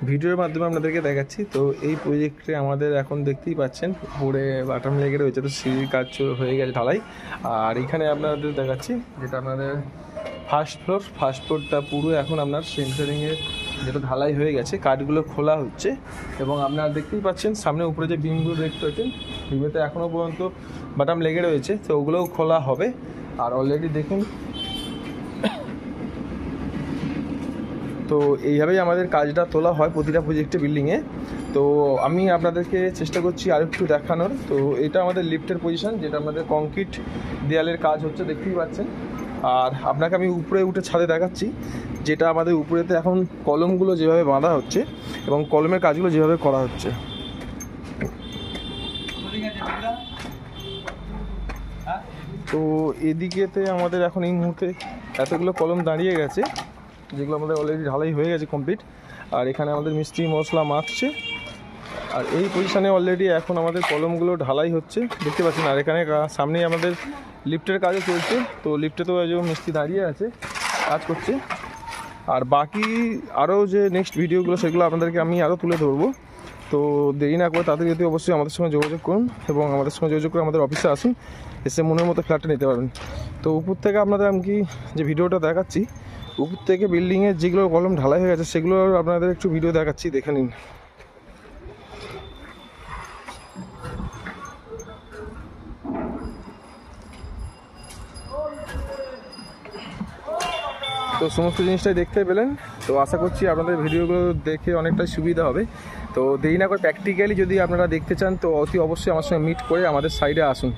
ভিডিওর মাধ্যমে আপনাদেরকে দেখাচ্ছি। তো এই প্রজেক্টে আমাদের এখন দেখতেই পাচ্ছেন উপরে বাটাম লেগে রয়েছে, তো সিঁড়ির কাজ হয়ে গেছে ঢালাই। আর এখানে আপনাদের দেখাচ্ছি যেটা আপনাদের ফার্স্ট ফ্লোরটা পুরো এখন আপনার সেন্টারিংয়ের যেটা ঢালাই হয়ে গেছে, কাঠগুলো খোলা হচ্ছে। এবং আপনারা দেখতেই পাচ্ছেন সামনে উপরে যে বিমগুলো দেখতে পাচ্ছেন, বিমগুলোতে এখনও পর্যন্ত বাটাম লেগে রয়েছে, তো ওগুলোও খোলা হবে। আর অলরেডি দেখুন, তো এইভাবেই আমাদের কাজটা তোলা হয় প্রতিটা প্রজেক্টে বিল্ডিংয়ে। তো আমি আপনাদেরকে চেষ্টা করছি আর একটু দেখানোর। তো এটা আমাদের লিফটের পজিশন, যেটা আমাদের কংক্রিট দেয়ালের কাজ হচ্ছে দেখতেই পাচ্ছেন। আর আপনাকে আমি উপরে উঠে ছাদে দেখাচ্ছি যেটা আমাদের উপরেতে এখন কলমগুলো যেভাবে বাঁধা হচ্ছে এবং কলমের কাজগুলো যেভাবে করা হচ্ছে। তো এদিকেতে আমাদের এখন এই মুহূর্তে এতগুলো কলম দাঁড়িয়ে গেছে, যেগুলো আমাদের অলরেডি ঢালাই হয়ে গেছে কমপ্লিট। আর এখানে আমাদের মিস্ত্রি মশলা মাখছে। আর এই পজিশানে অলরেডি এখন আমাদের কলমগুলো ঢালাই হচ্ছে দেখতে পাচ্ছেন। আর এখানে সামনেই আমাদের লিফটের কাজও চলছে, তো লিফটে তো একজন মিস্ত্রি দাঁড়িয়ে আছে, কাজ করছে। আর বাকি আরও যে নেক্সট ভিডিওগুলো সেগুলো আপনাদেরকে আমি আরও তুলে ধরবো। তো দেরি না করে তাদের যদি অবশ্যই আমাদের সঙ্গে যোগাযোগ করুন এবং আমাদের সঙ্গে যোগাযোগ করে আমাদের অফিসে আসুন, এসে মনের মতো ফ্ল্যাটটা নিতে পারবেন। তো উপর থেকে আপনাদের আমি যে ভিডিওটা দেখাচ্ছি, উপর থেকে বিল্ডিংয়ের যেগুলো কলম ঢালাই হয়ে গেছে সেগুলো আপনাদের একটু ভিডিও দেখাচ্ছি, দেখে নিন। তো সমস্ত জিনিসটাই দেখতে পেলেন। তো আশা করছি আপনাদের ভিডিওগুলো দেখে অনেকটাই সুবিধা হবে। তো দেরি না করে প্র্যাকটিক্যালি যদি আপনারা দেখতে চান তো অতি অবশ্যই আমার সঙ্গে মিট করে আমাদের সাইডে আসুন।